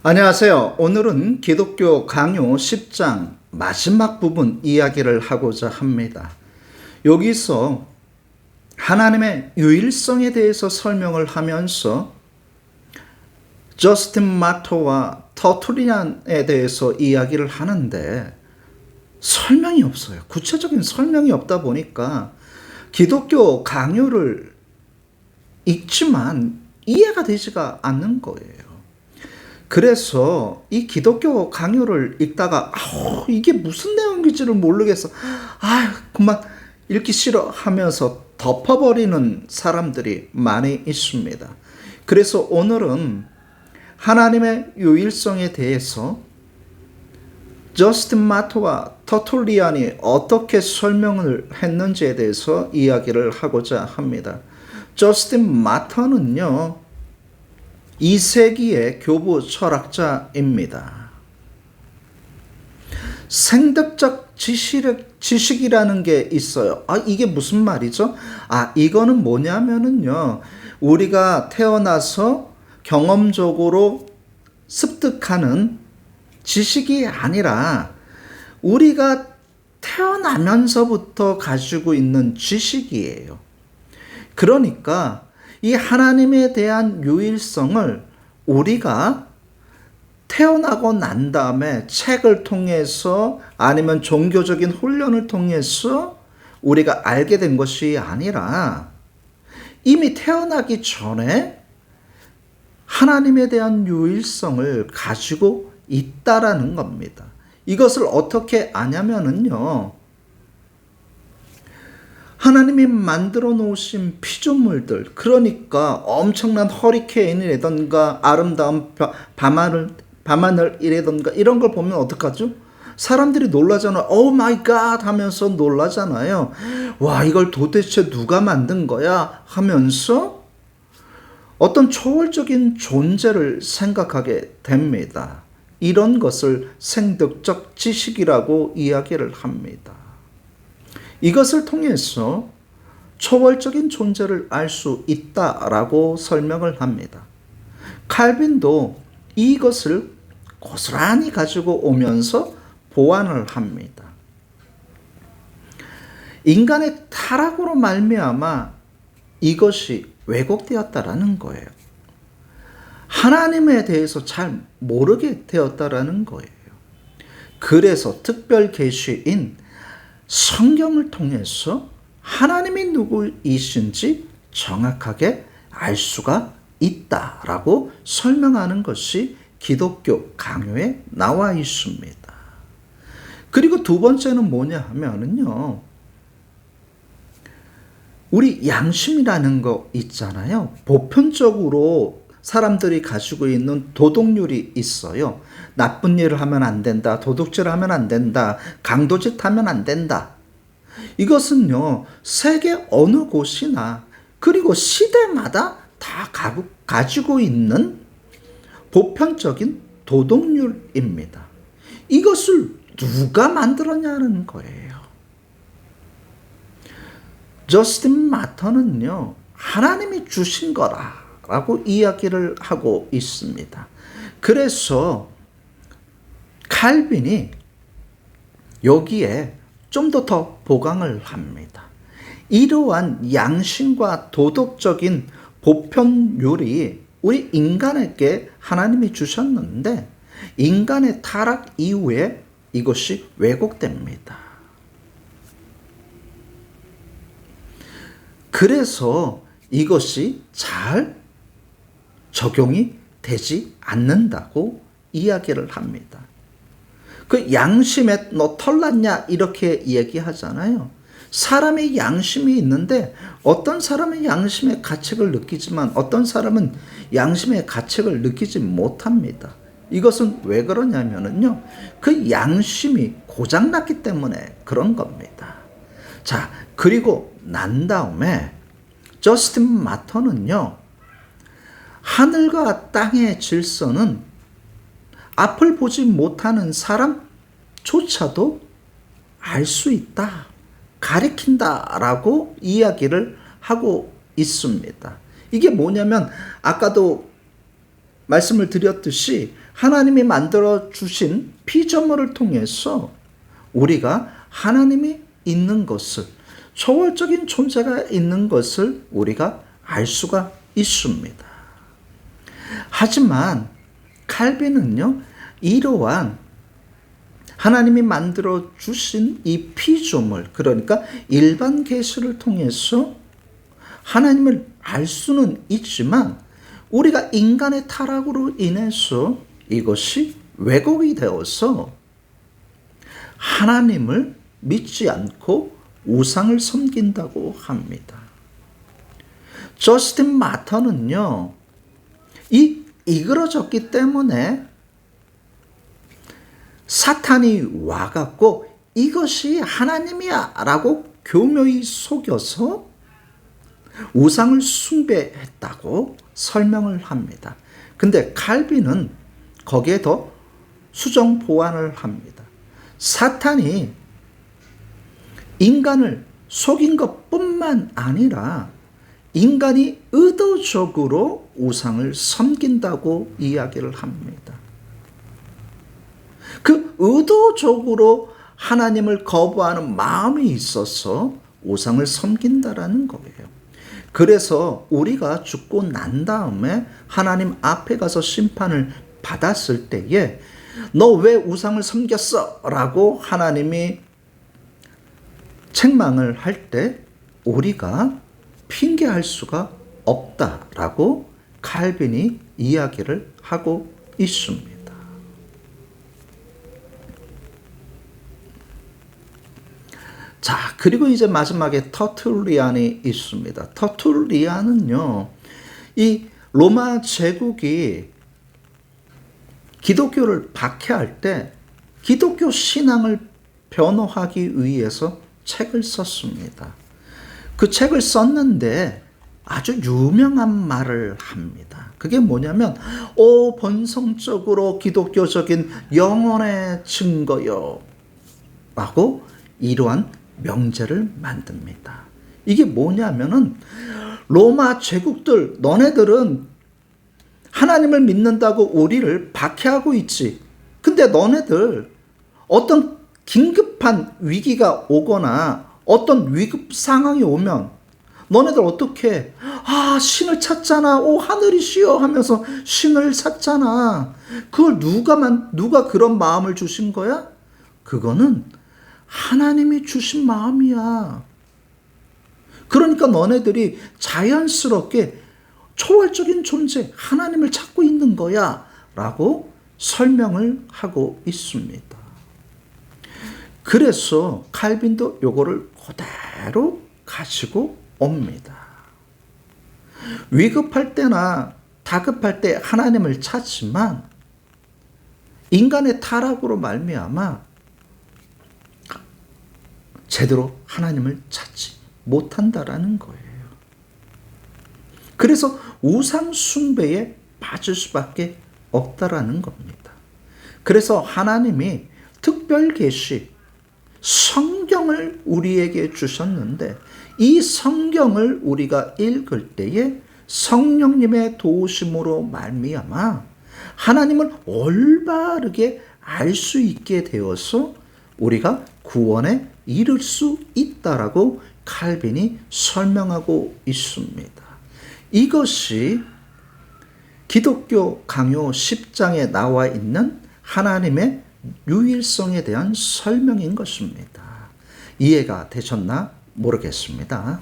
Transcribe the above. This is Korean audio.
안녕하세요. 오늘은 기독교 강요 10장 마지막 부분 이야기를 하고자 합니다. 여기서 하나님의 유일성에 대해서 설명을 하면서 저스틴 마터와 터툴리안에 대해서 이야기를 하는데 설명이 없어요. 구체적인 설명이 없다 보니까 기독교 강요를 읽지만 이해가 되지가 않는 거예요. 그래서 이 기독교 강요를 읽다가 이게 무슨 내용인지를 모르겠어. 그만 읽기 싫어 하면서 덮어버리는 사람들이 많이 있습니다. 그래서 오늘은 하나님의 유일성에 대해서 저스틴 마토와 터툴리안이 어떻게 설명을 했는지에 대해서 이야기를 하고자 합니다. 저스틴 마터는요, 2세기의 교부 철학자입니다. 생득적 지식이라는 게 있어요. 이게 무슨 말이죠? 이거는 뭐냐면은요, 우리가 태어나서 경험적으로 습득하는 지식이 아니라 우리가 태어나면서부터 가지고 있는 지식이에요. 그러니까 이 하나님에 대한 유일성을 우리가 태어나고 난 다음에 책을 통해서 아니면 종교적인 훈련을 통해서 우리가 알게 된 것이 아니라 이미 태어나기 전에 하나님에 대한 유일성을 가지고 있다라는 겁니다. 이것을 어떻게 아냐면은요, 하나님이 만들어 놓으신 피조물들, 그러니까 엄청난 허리케인이라던가 아름다운 밤하늘이라던가 이런 걸 보면 어떡하죠? 사람들이 놀라잖아요. 오 마이 갓 하면서 놀라잖아요. 와, 이걸 도대체 누가 만든 거야? 하면서 어떤 초월적인 존재를 생각하게 됩니다. 이런 것을 생득적 지식이라고 이야기를 합니다. 이것을 통해서 초월적인 존재를 알 수 있다라고 설명을 합니다. 칼빈도 이것을 고스란히 가지고 오면서 보완을 합니다. 인간의 타락으로 말미암아 이것이 왜곡되었다라는 거예요. 하나님에 대해서 잘 모르게 되었다라는 거예요. 그래서 특별 계시인 성경을 통해서 하나님이 누구이신지 정확하게 알 수가 있다라고 설명하는 것이 기독교 강요에 나와 있습니다. 그리고 두 번째는 뭐냐 하면은요, 우리 양심이라는 거 있잖아요. 보편적으로 사람들이 가지고 있는 도덕률이 있어요. 나쁜 일을 하면 안 된다. 도둑질을 하면 안 된다. 강도짓 하면 안 된다. 이것은요, 세계 어느 곳이나 그리고 시대마다 다 가지고 있는 보편적인 도덕률입니다. 이것을 누가 만들었냐는 거예요. 저스틴 마터는요, 하나님이 주신 거라고 이야기를 하고 있습니다. 그래서 칼빈이 여기에 좀 더 보강을 합니다. 이러한 양심과 도덕적인 보편률이 우리 인간에게 하나님이 주셨는데 인간의 타락 이후에 이것이 왜곡됩니다. 그래서 이것이 잘 적용이 되지 않는다고 이야기를 합니다. 그 양심에 너 털났냐 이렇게 얘기하잖아요. 사람의 양심이 있는데 어떤 사람은 양심의 가책을 느끼지만 어떤 사람은 양심의 가책을 느끼지 못합니다. 이것은 왜 그러냐면요, 그 양심이 고장났기 때문에 그런 겁니다. 자, 그리고 난 다음에 저스틴 마터는요, 하늘과 땅의 질서는 앞을 보지 못하는 사람조차도 알 수 있다, 가리킨다라고 이야기를 하고 있습니다. 이게 뭐냐면 아까도 말씀을 드렸듯이 하나님이 만들어 주신 피조물을 통해서 우리가 하나님이 있는 것을, 초월적인 존재가 있는 것을 우리가 알 수가 있습니다. 하지만 칼빈은요, 이러한 하나님이 만들어 주신 이 피조물, 그러니까 일반 계시를 통해서 하나님을 알 수는 있지만 우리가 인간의 타락으로 인해서 이것이 왜곡이 되어서 하나님을 믿지 않고 우상을 섬긴다고 합니다. 저스틴 마터는요, 이그러졌기 때문에 사탄이 와갖고 이것이 하나님이야 라고 교묘히 속여서 우상을 숭배했다고 설명을 합니다. 근데 칼빈은 거기에 더 수정 보완을 합니다. 사탄이 인간을 속인 것뿐만 아니라 인간이 의도적으로 우상을 섬긴다고 이야기를 합니다. 그 의도적으로 하나님을 거부하는 마음이 있어서 우상을 섬긴다라는 거예요. 그래서 우리가 죽고 난 다음에 하나님 앞에 가서 심판을 받았을 때에 너 왜 우상을 섬겼어? 라고 하나님이 책망을 할 때 우리가 핑계할 수가 없다라고 칼빈이 이야기를 하고 있습니다. 자, 그리고 이제 마지막에 터툴리안이 있습니다. 터툴리안은요, 이 로마 제국이 기독교를 박해할 때 기독교 신앙을 변호하기 위해서 책을 썼습니다. 그 책을 썼는데 아주 유명한 말을 합니다. 그게 뭐냐면, 본성적으로 기독교적인 영혼의 증거요 라고 이러한 명제를 만듭니다. 이게 뭐냐면은, 로마 제국들, 너네들은 하나님을 믿는다고 우리를 박해하고 있지. 근데 너네들 어떤 긴급한 위기가 오거나 어떤 위급 상황이 오면 너네들 어떻게 신을 찾잖아. 하늘이시여 하면서 신을 찾잖아. 그걸 누가 그런 마음을 주신 거야? 그거는 하나님이 주신 마음이야. 그러니까 너네들이 자연스럽게 초월적인 존재, 하나님을 찾고 있는 거야 라고 설명을 하고 있습니다. 그래서 칼빈도 요거를 그대로 가지고 옵니다. 위급할 때나 다급할 때 하나님을 찾지만 인간의 타락으로 말미암아 제대로 하나님을 찾지 못한다라는 거예요. 그래서 우상 숭배에 빠질 수밖에 없다라는 겁니다. 그래서 하나님이 특별 계시, 성경을 우리에게 주셨는데 이 성경을 우리가 읽을 때에 성령님의 도우심으로 말미암아 하나님을 올바르게 알 수 있게 되어서 우리가 구원에 이를 수 있다라고 칼빈이 설명하고 있습니다. 이것이 기독교 강요 10장에 나와 있는 하나님의 유일성에 대한 설명인 것입니다. 이해가 되셨나 모르겠습니다.